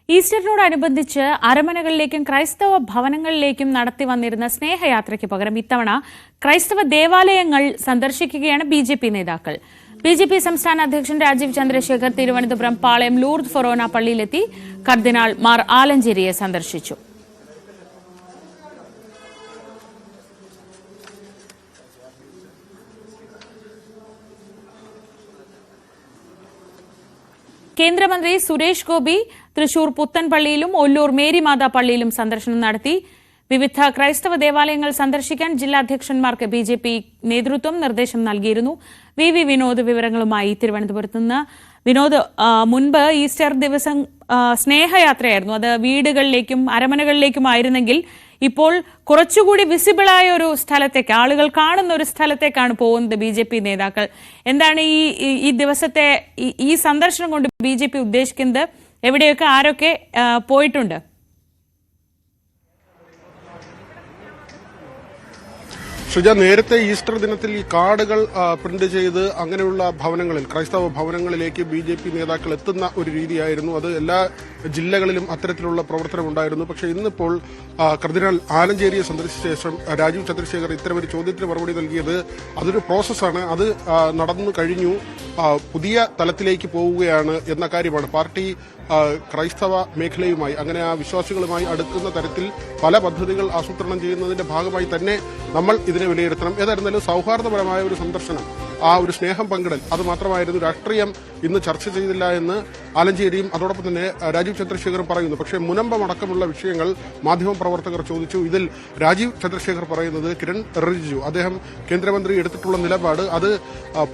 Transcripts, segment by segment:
ഈസ്റ്ററിനോടനുബന്ധിച്ച് അരമനകളിലേക്കും ക്രൈസ്തവ ഭവനങ്ങളിലേക്കും നടത്തി വന്നിരുന്ന സ്നേഹയാത്രയ്ക്ക് പകരം ഇത്തവണ ക്രൈസ്തവ ദേവാലയങ്ങൾ സന്ദർശിക്കുകയാണ് ബിജെപി നേതാക്കൾ. ബിജെപി സംസ്ഥാന അധ്യക്ഷൻ രാജീവ് ചന്ദ്രശേഖർ തിരുവനന്തപുരം പാളയം ലൂർദ് ഫൊറോന പള്ളിയിലെത്തി കർദിനാൾ മാർ ആലഞ്ചേരിയെ സന്ദർശിച്ചു. കേന്ദ്രമന്ത്രി സുരേഷ് ഗോപി തൃശൂർ പുത്തൻപള്ളിയിലും ഒല്ലൂർ മേരിമാതാ പള്ളിയിലും സന്ദർശനം നടത്തി. വിവിധ ക്രൈസ്തവ ദേവാലയങ്ങൾ സന്ദർശിക്കാൻ ജില്ലാ അധ്യക്ഷന്മാർക്ക് ബിജെപി നേതൃത്വം നിർദ്ദേശം നൽകിയിരുന്നു. വി വിനോദ് വിവരങ്ങളുമായി തിരുവനന്തപുരത്ത് നിന്ന്. വിനോദ്, മുൻപ് ഈസ്റ്റർ ദിവസം സ്നേഹയാത്രയായിരുന്നു, അത് വീടുകളിലേക്കും അരമനകളിലേക്കുമായിരുന്നെങ്കിൽ ഇപ്പോൾ കുറച്ചുകൂടി വിസിബിളായ ഒരു സ്ഥലത്തേക്ക്, ആളുകൾ കാണുന്ന ഒരു സ്ഥലത്തേക്കാണ് പോകുന്നത് ബിജെപി നേതാക്കൾ. എന്താണ് ഈ ദിവസത്തെ ഈ സന്ദർശനം കൊണ്ട് ബിജെപി ഉദ്ദേശിക്കുന്നത്? എവിടെയൊക്കെ ആരൊക്കെ പോയിട്ടുണ്ട്? ഷുജ, നേരത്തെ ഈസ്റ്റർ ദിനത്തിൽ ഈ കാർഡുകൾ പ്രിന്റ് ചെയ്ത് അങ്ങനെയുള്ള ഭവനങ്ങളിൽ, ക്രൈസ്തവ ഭവനങ്ങളിലേക്ക് ബിജെപി നേതാക്കൾ എത്തുന്ന ഒരു രീതിയായിരുന്നു. അത് എല്ലാ ജില്ലകളിലും അത്തരത്തിലുള്ള പ്രവർത്തനം ഉണ്ടായിരുന്നു. പക്ഷേ ഇന്നിപ്പോൾ കർദിനാൾ ആലഞ്ചേരിയെ സന്ദർശിച്ച ശേഷം രാജീവ് ചന്ദ്രശേഖർ ഇത്തരമൊരു ചോദ്യത്തിന് മറുപടി നൽകിയത് അതൊരു പ്രോസസ്സാണ്, അത് നടന്നു കഴിഞ്ഞു, പുതിയ തലത്തിലേക്ക് പോവുകയാണ് എന്ന കാര്യമാണ്. പാർട്ടി ക്രൈസ്തവ മേഖലയുമായി, അങ്ങനെ ആ വിശ്വാസികളുമായി അടുക്കുന്ന തരത്തിൽ പല പദ്ധതികൾ ആസൂത്രണം ചെയ്യുന്നതിന്റെ ഭാഗമായി തന്നെ നമ്മൾ ഇതിനെ വിലയിരുത്തണം. ഏതായിരുന്നാലും സൌഹാർദ്ദപരമായ ഒരു സന്ദർശനം, ആ ഒരു സ്നേഹം പങ്കിടൽ, അത് മാത്രമായിരുന്നു. രാഷ്ട്രീയം ഇന്ന് ചർച്ച ചെയ്തില്ല എന്ന് ആലഞ്ചേരിയും അതോടൊപ്പം തന്നെ രാജീവ് ചന്ദ്രശേഖറും പറയുന്നു. പക്ഷേ മുനമ്പമടക്കമുള്ള വിഷയങ്ങൾ മാധ്യമപ്രവർത്തകർ ചോദിച്ചു. ഇതിൽ രാജീവ് ചന്ദ്രശേഖർ പറയുന്നത് കിരൺ റിജിജു, അദ്ദേഹം കേന്ദ്രമന്ത്രി എടുത്തിട്ടുള്ള നിലപാട് അത്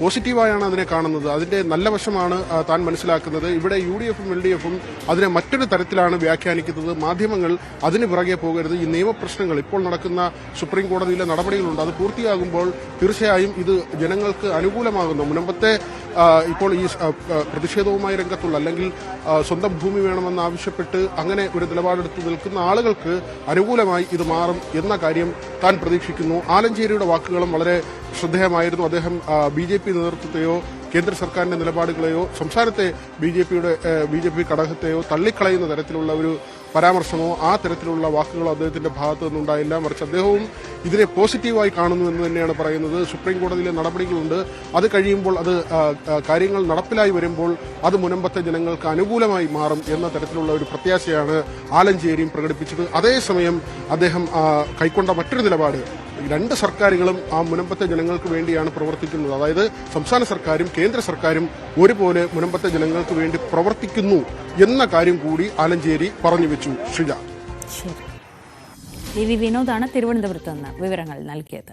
പോസിറ്റീവായാണ് അതിനെ കാണുന്നത്, അതിന്റെ നല്ല വശമാണ് താൻ മനസ്സിലാക്കുന്നത്. ഇവിടെ UDFും LDFും അതിനെ മറ്റൊരു തരത്തിലാണ് വ്യാഖ്യാനിക്കുന്നത്. മാധ്യമങ്ങൾ അതിന് പിറകെ പോകരുത്. ഈ നിയമപ്രശ്നങ്ങൾ, ഇപ്പോൾ നടക്കുന്ന സുപ്രീം കോടതിയിലെ നടപടികളുണ്ട്, അത് പൂർത്തിയാകുമ്പോൾ തീർച്ചയായും ഇത് ജനങ്ങൾക്ക് അനുകൂലമാകുന്നു. മുനമ്പത്തെ ഇപ്പോൾ ഈ പ്രതിഷേധവുമായി രംഗത്തുള്ള, അല്ലെങ്കിൽ സ്വന്തം ഭൂമി വേണമെന്ന് ആവശ്യപ്പെട്ട് അങ്ങനെ ഒരു നിലപാടെടുത്ത് നിൽക്കുന്ന ആളുകൾക്ക് അനുകൂലമായി ഇത് മാറും എന്ന കാര്യം താൻ പ്രതീക്ഷിക്കുന്നു. ആലഞ്ചേരിയുടെ വാക്കുകളും വളരെ ശ്രദ്ധേയമായിരുന്നു. അദ്ദേഹം BJP നേതൃത്വത്തെയോ കേന്ദ്ര സർക്കാരിന്റെ നിലപാടുകളെയോ സംസ്ഥാനത്തെ BJP ഘടകത്തെയോ തള്ളിക്കളയുന്ന തരത്തിലുള്ള ഒരു പരാമർശമോ ആ തരത്തിലുള്ള വാക്കുകളോ അദ്ദേഹത്തിന്റെ ഭാഗത്തു നിന്നുണ്ടായില്ല. മറിച്ച് അദ്ദേഹവും ഇതിനെ പോസിറ്റീവായി കാണുന്നു എന്ന് തന്നെയാണ് പറയുന്നത്. സുപ്രീം കോടതിയിലെ നടപടികളുണ്ട്, അത് കഴിയുമ്പോൾ, അത് കാര്യങ്ങൾ നടപ്പിലായി വരുമ്പോൾ അത് മുനമ്പത്തെ ജനങ്ങൾക്ക് അനുകൂലമായി മാറും എന്ന തരത്തിലുള്ള ഒരു പ്രത്യാശയാണ് ആലഞ്ചേരിയും പ്രകടിപ്പിച്ചത്. അതേസമയം അദ്ദേഹം കൈക്കൊണ്ട മറ്റൊരു നിലപാട്, രണ്ട് സർക്കാരുകളും ആ മുനമ്പത്തെ ജനങ്ങൾക്ക് വേണ്ടിയാണ് പ്രവർത്തിക്കുന്നത്. അതായത് സംസ്ഥാന സർക്കാരും കേന്ദ്ര സർക്കാരും ഒരുപോലെ മുനമ്പത്തെ ജനങ്ങൾക്ക് വേണ്ടി പ്രവർത്തിക്കുന്നു എന്ന കാര്യം കൂടി ആലഞ്ചേരി പറഞ്ഞു വെച്ചു. ഷിജ, വി വിനോദാണ് തിരുവനന്തപുരത്ത് നിന്ന് വിവരങ്ങൾ നൽകിയത്.